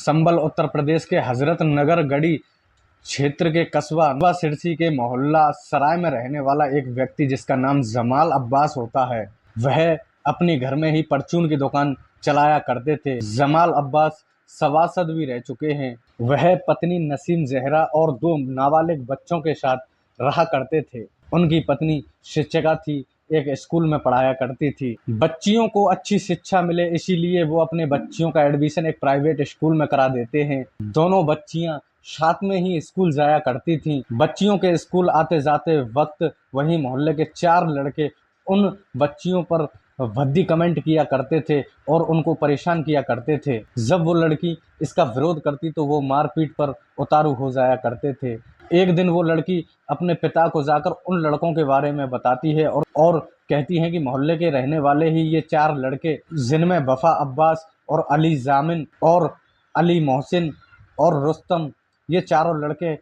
संबल उत्तर प्रदेश के हजरत नगर गढ़ी क्षेत्र के कस्बा सिरसी के मोहल्ला सराय में रहने वाला एक व्यक्ति जिसका नाम जमाल अब्बास होता है, वह अपने घर में ही परचून की दुकान चलाया करते थे। जमाल अब्बास सवासद भी रह चुके हैं। वह पत्नी नसीम जहरा और 2 नाबालिग बच्चों के साथ रहा करते थे। उनकी पत्नी शिक्षिका थी, एक स्कूल में पढ़ाया करती थी। बच्चियों को अच्छी शिक्षा मिले इसीलिए वो अपने बच्चियों का एडमिशन एक प्राइवेट स्कूल में करा देते हैं। दोनों बच्चियां साथ में ही स्कूल जाया करती थीं। बच्चियों के स्कूल आते जाते वक्त वहीं मोहल्ले के 4 लड़के उन बच्चियों पर भद्दी कमेंट किया करते थे और उनको परेशान किया करते थे। जब वो लड़की इसका विरोध करती तो वो मारपीट पर उतारू हो जाया करते थे। एक दिन वो लड़की अपने पिता को जाकर उन लड़कों के बारे में बताती है और कहती है कि मोहल्ले के रहने वाले ही ये 4 लड़के, जिनमें वफा अब्बास और अली जामिन और अली मोहसिन और रुस्तम, ये चारों लड़के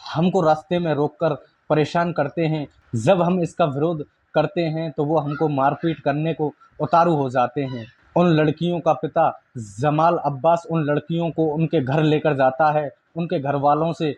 हमको रास्ते में रोककर परेशान करते हैं। जब हम इसका विरोध करते हैं तो वो हमको मारपीट करने को उतारू हो जाते हैं। उन लड़कियों का पिता जमाल अब्बास उन लड़कियों को उनके घर लेकर जाता है, उनके घर वालों से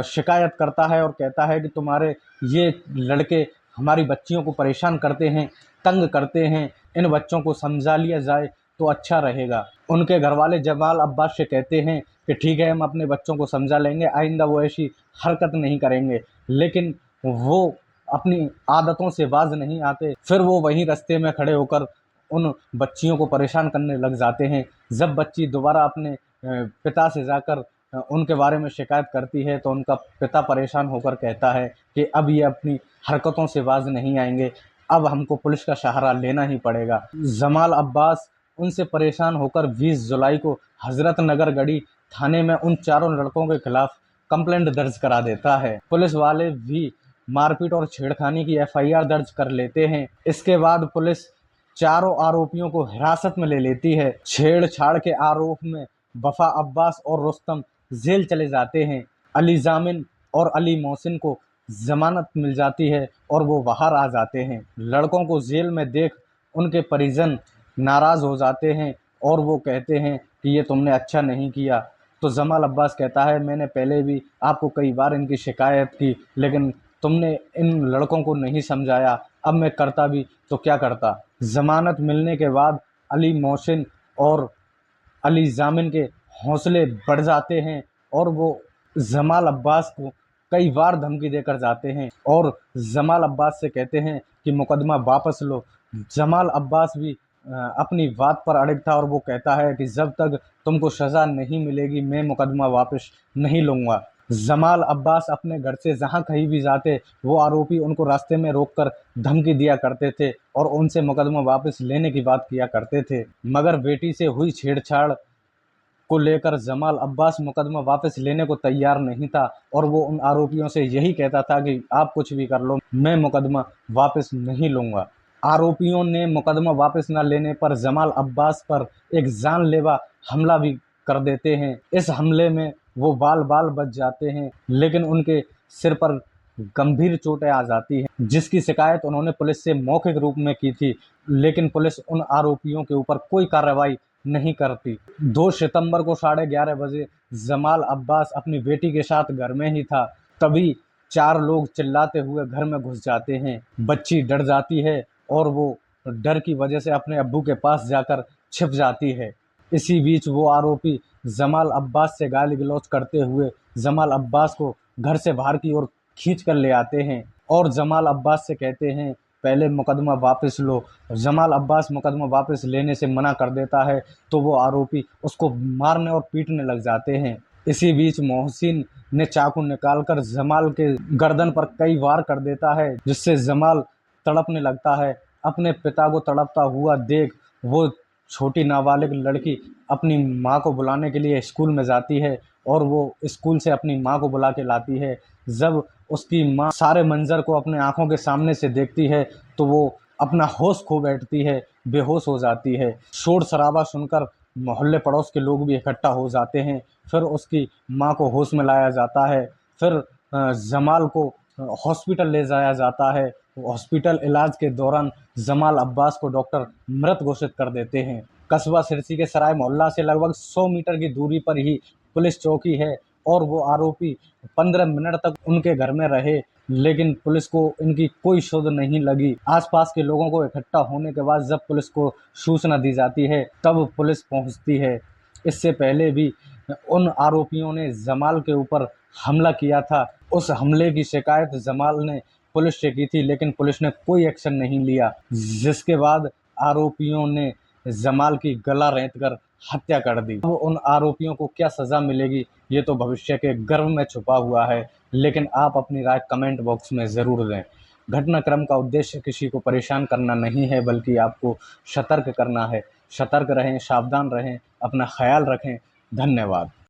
शिकायत करता है और कहता है कि तुम्हारे ये लड़के हमारी बच्चियों को परेशान करते हैं, तंग करते हैं, इन बच्चों को समझा लिया जाए तो अच्छा रहेगा। उनके घर वाले जमाल अब्बास से कहते हैं कि ठीक है, हम अपने बच्चों को समझा लेंगे, आइंदा वो ऐसी हरकत नहीं करेंगे। लेकिन वो अपनी आदतों से बाज नहीं आते। फिर वो वहीं रास्ते में खड़े होकर उन बच्चियों को परेशान करने लग जाते हैं। जब बच्ची दोबारा अपने पिता से जाकर उनके बारे में शिकायत करती है तो उनका पिता परेशान होकर कहता है कि अब ये अपनी हरकतों से बाज नहीं आएंगे, अब हमको पुलिस का सहारा लेना ही पड़ेगा। जमाल अब्बास उनसे परेशान होकर 20 जुलाई को हजरत नगर गढ़ी थाने में उन चारों लड़कों के खिलाफ कंप्लेंट दर्ज करा देता है। पुलिस वाले भी मारपीट और छेड़खानी की एफआईआर दर्ज कर लेते हैं। इसके बाद पुलिस चारों आरोपियों को हिरासत में ले लेती है। छेड़छाड़ के आरोप में वफा अब्बास और रुस्तम जेल चले जाते हैं। अली जामिन और अली मोहसिन को जमानत मिल जाती है और वो बाहर आ जाते हैं। लड़कों को जेल में देख उनके परिजन नाराज हो जाते हैं और वो कहते हैं कि ये तुमने अच्छा नहीं किया। तो जमाल अब्बास कहता है, मैंने पहले भी आपको कई बार इनकी शिकायत की, लेकिन तुमने इन लड़कों को नहीं समझाया। अब मैं करता भी तो क्या करता। जमानत मिलने के बाद अली मोहसिन और अली जामिन के हौसले बढ़ जाते हैं और वो जमाल अब्बास को कई बार धमकी देकर जाते हैं और जमाल अब्बास से कहते हैं कि मुकदमा वापस लो। जमाल अब्बास भी अपनी बात पर अड़िग था और वो कहता है कि जब तक तुमको सज़ा नहीं मिलेगी मैं मुकदमा वापस नहीं लूँगा। जमाल अब्बास अपने घर से जहाँ कहीं भी जाते वो आरोपी उनको रास्ते में रोककर धमकी दिया करते थे और उनसे मुकदमा वापस लेने की बात किया करते थे। मगर बेटी से हुई छेड़छाड़ को लेकर जमाल अब्बास मुकदमा वापस लेने को तैयार नहीं था और वो उन आरोपियों से यही कहता था कि आप कुछ भी कर लो, मैं मुकदमा वापस नहीं लूँगा। आरोपियों ने मुकदमा वापस न लेने पर जमाल अब्बास पर एक जानलेवा हमला भी कर देते हैं। इस हमले में वो बाल बाल बच जाते हैं, लेकिन उनके सिर पर गंभीर चोटें आ जाती हैं, जिसकी शिकायत उन्होंने पुलिस से मौखिक रूप में की थी, लेकिन पुलिस उन आरोपियों के ऊपर कोई कार्रवाई नहीं करती। 2 सितंबर को 11:30 बजे जमाल अब्बास अपनी बेटी के साथ घर में ही था, तभी 4 लोग चिल्लाते हुए घर में घुस जाते हैं। बच्ची डर जाती है और वो डर की वजह से अपने अब्बू के पास जाकर छिप जाती है। इसी बीच वो आरोपी जमाल अब्बास से गाली गलौज करते हुए जमाल अब्बास को घर से बाहर की ओर खींच कर ले आते हैं और जमाल अब्बास से कहते हैं पहले मुकदमा वापस लो। जमाल अब्बास मुकदमा वापस लेने से मना कर देता है तो वो आरोपी उसको मारने और पीटने लग जाते हैं। इसी बीच मोहसिन ने चाकू निकालकर जमाल के गर्दन पर कई वार कर देता है, जिससे जमाल तड़पने लगता है। अपने पिता को तड़पता हुआ देख वो छोटी नाबालिग लड़की अपनी माँ को बुलाने के लिए स्कूल में जाती है और वो स्कूल से अपनी माँ को बुला के लाती है। जब उसकी माँ सारे मंजर को अपने आंखों के सामने से देखती है तो वो अपना होश खो बैठती है, बेहोश हो जाती है। शोर शराबा सुनकर मोहल्ले पड़ोस के लोग भी इकट्ठा हो जाते हैं। फिर उसकी माँ को होश में लाया जाता है। फिर जमाल को हॉस्पिटल ले जाया जाता है। हॉस्पिटल इलाज के दौरान जमाल अब्बास को डॉक्टर मृत घोषित कर देते हैं। कस्बा सिरसी के सराय मोहल्ला से लगभग 100 मीटर की दूरी पर ही पुलिस चौकी है और वो आरोपी 15 मिनट तक उनके घर में रहे, लेकिन पुलिस को इनकी कोई सुध नहीं लगी। आसपास के लोगों को इकट्ठा होने के बाद जब पुलिस को सूचना दी जाती है तब पुलिस पहुंचती है। इससे पहले भी उन आरोपियों ने जमाल के ऊपर हमला किया था। उस हमले की शिकायत जमाल ने पुलिस से की थी, लेकिन पुलिस ने कोई एक्शन नहीं लिया, जिसके बाद आरोपियों ने जमाल की गला रेंतकर हत्या कर दी। अब उन आरोपियों को क्या सजा मिलेगी ये तो भविष्य के गर्भ में छुपा हुआ है, लेकिन आप अपनी राय कमेंट बॉक्स में ज़रूर दें। घटनाक्रम का उद्देश्य किसी को परेशान करना नहीं है, बल्कि आपको सतर्क करना है। सतर्क रहें, सावधान रहें, अपना ख्याल रखें। धन्यवाद।